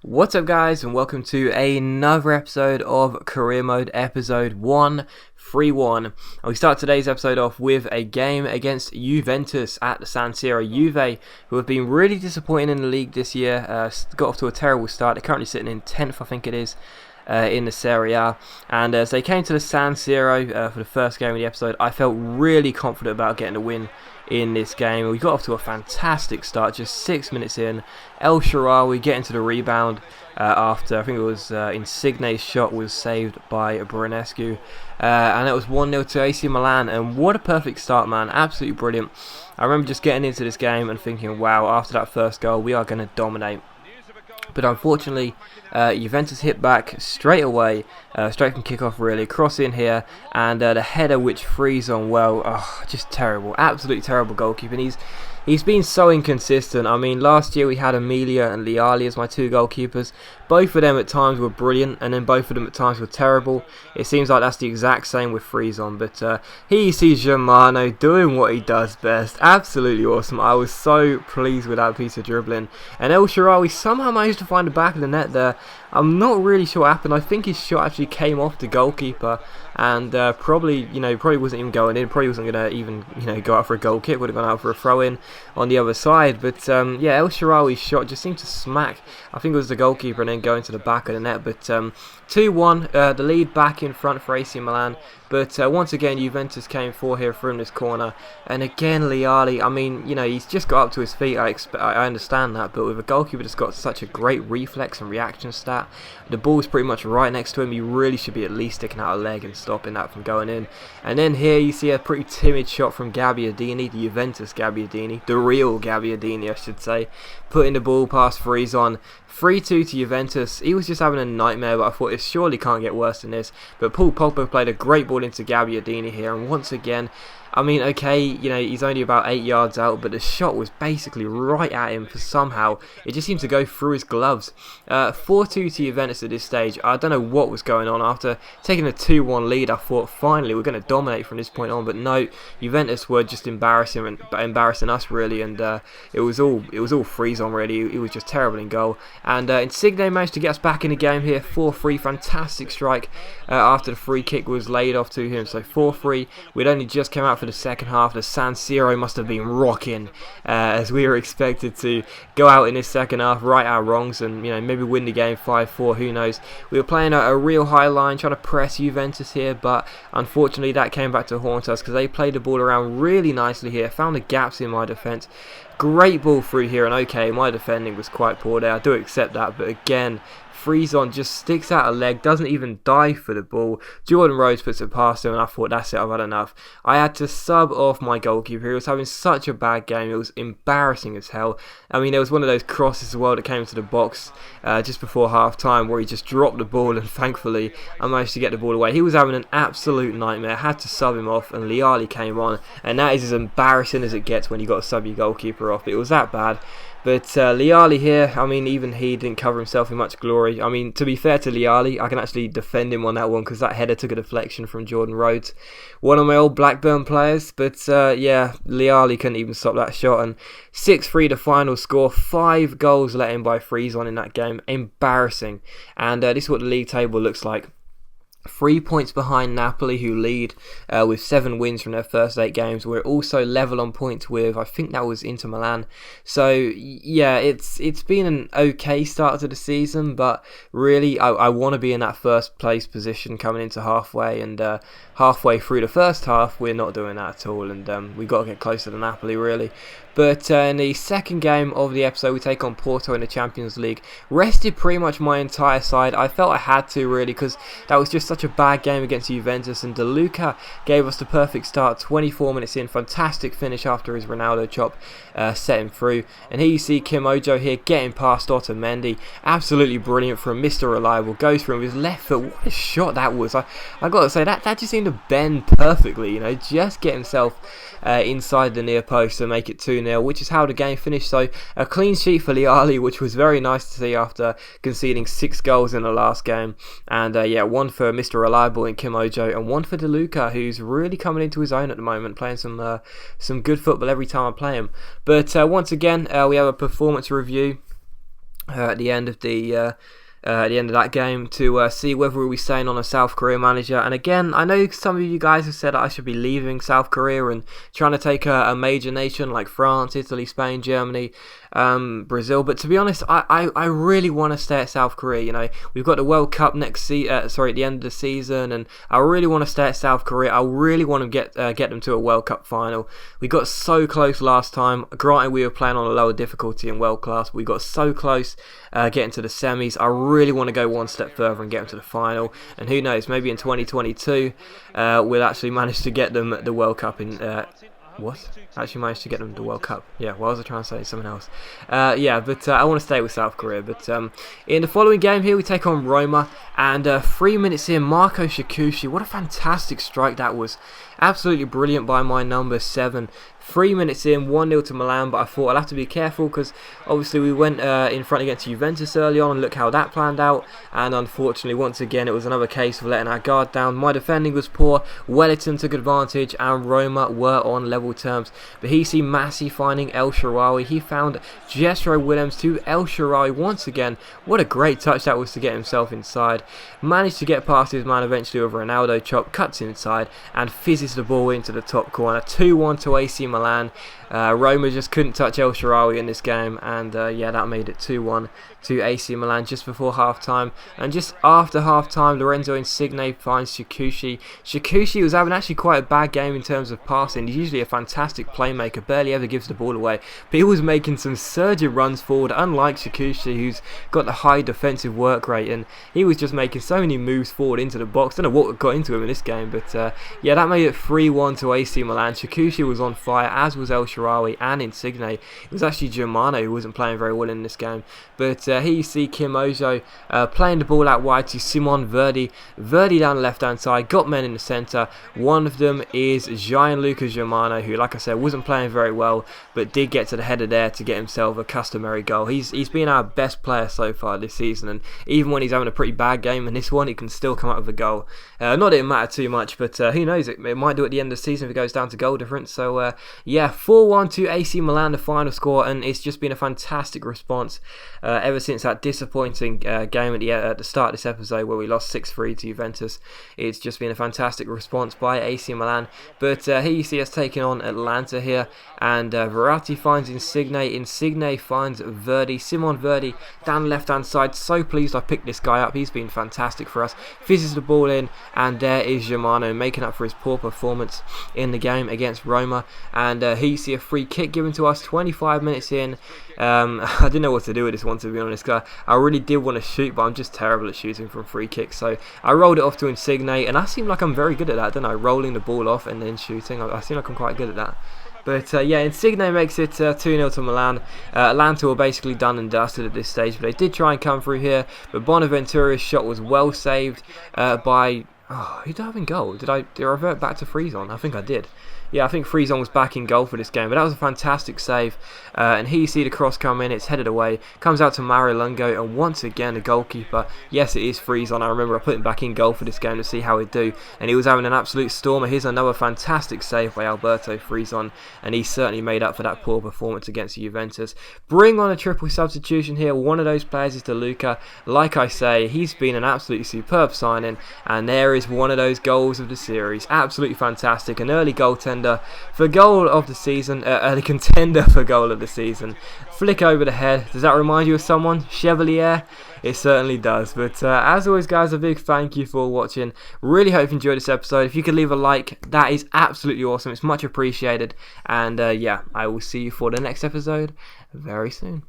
What's up guys, and welcome to another episode of Career Mode episode 131. And we start today's episode off with a game against Juventus at the San Siro. Juve, who have been really disappointing in the league this year, got off to a terrible start. They're currently sitting in 10th, I think it is, in the Serie A. And as they came to the San Siro for the first game of the episode, I felt really confident about getting a win in this game. We got off to a fantastic start just 6 minutes in. El Shaarawy getting to the rebound after, I think it was Insigne's shot was saved by Brunescu, and it was 1-0 to AC Milan. And what a perfect start, man, absolutely brilliant. I remember just getting into this game and thinking, wow, after that first goal we are going to dominate. But unfortunately, Juventus hit back straight away, straight from kickoff really, cross in here, and the header which frees on, well, just terrible, absolutely terrible goalkeeping. He's been so inconsistent. I mean, last year we had Emilia and Leali as my two goalkeepers. Both of them at times were brilliant, and then both of them at times were terrible. It seems like that's the exact same with Friison. But here you see Germano doing what he does best. Absolutely awesome. I was so pleased with that piece of dribbling. And El Shaarawy somehow managed to find the back of the net there. I'm not really sure what happened. I think his shot actually came off the goalkeeper, and probably wasn't even going in. Probably wasn't going to even go out for a goal kick. Would have gone out for a throw in on the other side. But yeah, El Shaarawy's shot just seemed to smack, I think it was the goalkeeper, and then go into the back of the net. But 2-1, the lead back in front for AC Milan. But once again, Juventus came for here from this corner, and again Leali. I mean, he's just got up to his feet. I understand that, but with a goalkeeper that's got such a great reflex and reaction stat, the ball's pretty much right next to him. You really should be at least sticking out a leg and stopping that from going in. And then here you see a pretty timid shot from Gabbiadini, the Juventus Gabbiadini, the real Gabbiadini, I should say, putting the ball past Friison. 3-2 to Juventus. He was just having a nightmare, but I thought it surely can't get worse than this. But Paul Pogba played a great ball into Gabbiadini here, and once again, I mean, okay, he's only about 8 yards out, but the shot was basically right at him for somehow. It just seemed to go through his gloves. 4-2 to Juventus at this stage. I don't know what was going on. After taking a 2-1 lead, I thought finally we're going to dominate from this point on, but no, Juventus were just embarrassing us really, and it was all Friison really. He was just terrible in goal. And Insigne managed to get us back in the game here. 4-3, fantastic strike after the free kick was laid off to him. So 4-3. We'd only just come out for the second half. The San Siro must have been rocking, as we were expected to go out in this second half, right our wrongs, and maybe win the game 5-4. Who knows? We were playing a real high line, trying to press Juventus here, but unfortunately that came back to haunt us because they played the ball around really nicely here, found the gaps in my defence. Great ball through here, and okay, my defending was quite poor there, I do accept that, but again, Friison just sticks out a leg, doesn't even dive for the ball. Jordan Rhodes puts it past him, and I thought, that's it, I've had enough. I had to sub off my goalkeeper. He was having such a bad game. It was embarrassing as hell. I mean, there was one of those crosses as well that came into the box just before half time where he just dropped the ball, and thankfully I managed to get the ball away. He was having an absolute nightmare. I had to sub him off, and Leali came on, and that is as embarrassing as it gets when you got to sub your goalkeeper off. It was that bad. But Leali here, I mean, even he didn't cover himself in much glory. I mean, to be fair to Leali, I can actually defend him on that one because that header took a deflection from Jordan Rhodes, one of my old Blackburn players. But yeah, Leali couldn't even stop that shot. And 6-3 the final score, 5 goals let in by Friison in that game. Embarrassing. And this is what the league table looks like. 3 points behind Napoli, who lead with 7 wins from their first 8 games. We're also level on points with, I think that was Inter Milan. So yeah, it's been an okay start to the season, but really I want to be in that first place position coming into halfway, and halfway through the first half we're not doing that at all, and we've got to get closer to Napoli really. But in the second game of the episode, we take on Porto in the Champions League. Rested pretty much my entire side. I felt I had to really, because that was just such a bad game against Juventus, and De Luca gave us the perfect start 24 minutes in. Fantastic finish after his Ronaldo chop set him through. And here you see Kim Ojo here getting past Otamendi. Absolutely brilliant from Mr. Reliable. Goes through with his left foot. What a shot that was. I got to say, that just seemed to bend perfectly, just get himself inside the near post to make it 2-0, which is how the game finished. So a clean sheet for Leali, which was very nice to see after conceding 6 goals in the last game. And yeah, one for Mr. Reliable in Kim Ojo, and one for De Luca, who's really coming into his own at the moment, playing some good football every time I play him. But once again, we have a performance review at the end of that game to see whether we'll be staying on a South Korea manager. And again, I know some of you guys have said I should be leaving South Korea and trying to take a major nation like France, Italy, Spain, Germany, Brazil. But to be honest, I really want to stay at South Korea. You know, we've got the World Cup at the end of the season, and I really want to stay at South Korea. I really want to get them to a World Cup final. We got so close last time. Granted, we were playing on a lower difficulty in world class. We got so close getting to the semis. I really want to go one step further and get them to the final. And who knows, maybe in 2022 we'll actually manage to get them the World Cup in. Actually managed to get them the World Cup. Yeah, what was I trying to say? Something else. But I want to stay with South Korea. But in the following game here, we take on Roma. And 3 minutes in, Marco Shikushi. What a fantastic strike that was. Absolutely brilliant by my number 7. 3 minutes in, 1-0 to Milan, but I thought I'll have to be careful because obviously we went in front against Juventus early on and look how that planned out, and unfortunately once again it was another case of letting our guard down. My defending was poor, Wellington took advantage and Roma were on level terms, but he see Massey finding El Shaarawy. He found Jethro Willems to El Shaarawy once again. What a great touch that was to get himself inside. Managed to get past his man eventually with a Ronaldo chop, cuts inside and fizzes the ball into the top corner. 2-1 to AC Milan. Roma just couldn't touch El Shaarawy in this game, and that made it 2-1 to AC Milan just before half-time. And just after half-time, Lorenzo Insigne finds Shikushi. Shikushi was having actually quite a bad game in terms of passing. He's usually a fantastic playmaker, barely ever gives the ball away, but he was making some surging runs forward, unlike Shikushi, who's got the high defensive work rate, and he was just making so many moves forward into the box. Don't know what got into him in this game, but that made it 3-1 to AC Milan. Shikushi was on fire, as was El Shaarawy and Insigne. It was actually Germano who wasn't playing very well in this game. But here you see Kim Ojo playing the ball out wide to Simon Verdi. Verdi down the left hand side, got men in the centre. One of them is Gianluca Germano, who, like I said, wasn't playing very well, but did get to the header there to get himself a customary goal. He's been our best player so far this season, and even when he's having a pretty bad game in this one, he can still come out with a goal. Not that it matter too much, but who knows, it might do at the end of the season if it goes down to goal difference. So 4-1 to AC Milan, the final score, and it's just been a fantastic response ever since that disappointing game at the start of this episode where we lost 6-3 to Juventus. It's just been a fantastic response by AC Milan. But here you see us taking on Atlanta here, and Verratti finds Insigne. Insigne finds Verdi. Simon Verdi down the left hand side. So pleased I picked this guy up. He's been fantastic for us. Fizzes the ball in, and there is Germano making up for his poor performance in the game against Roma. And here you see a free kick given to us 25 minutes in. I didn't know what to do with this one, to be honest. I really did want to shoot, but I'm just terrible at shooting from free kicks. So I rolled it off to Insigne, and I seem like I'm very good at that, don't I? Rolling the ball off and then shooting. I seem like I'm quite good at that. But Insigne makes it 2-0 to Milan. Atlanta were basically done and dusted at this stage, but they did try and come through here. But Bonaventura's shot was well saved by... Oh, who did I have in goal? Did I revert back to Friesen? I think I did. Yeah, I think Friesen was back in goal for this game, but that was a fantastic save. And here you see the cross come in, it's headed away, comes out to Mario Lungo, and once again the goalkeeper, yes it is Friesen, I remember I put him back in goal for this game to see how he'd do, and he was having an absolute stormer. Here's another fantastic save by Alberto Friesen, and he certainly made up for that poor performance against Juventus. Bring on a triple substitution here. One of those players is De Luca. Like I say, he's been an absolutely superb signing, and there is one of those goals of the series. Absolutely fantastic, an early goaltender for goal of the season, a contender for goal of the season. Flick over the head. Does that remind you of someone? Chevalier? It certainly does. But as always, guys, a big thank you for watching. Really hope you enjoyed this episode. If you could leave a like, that is absolutely awesome. It's much appreciated. And I will see you for the next episode very soon.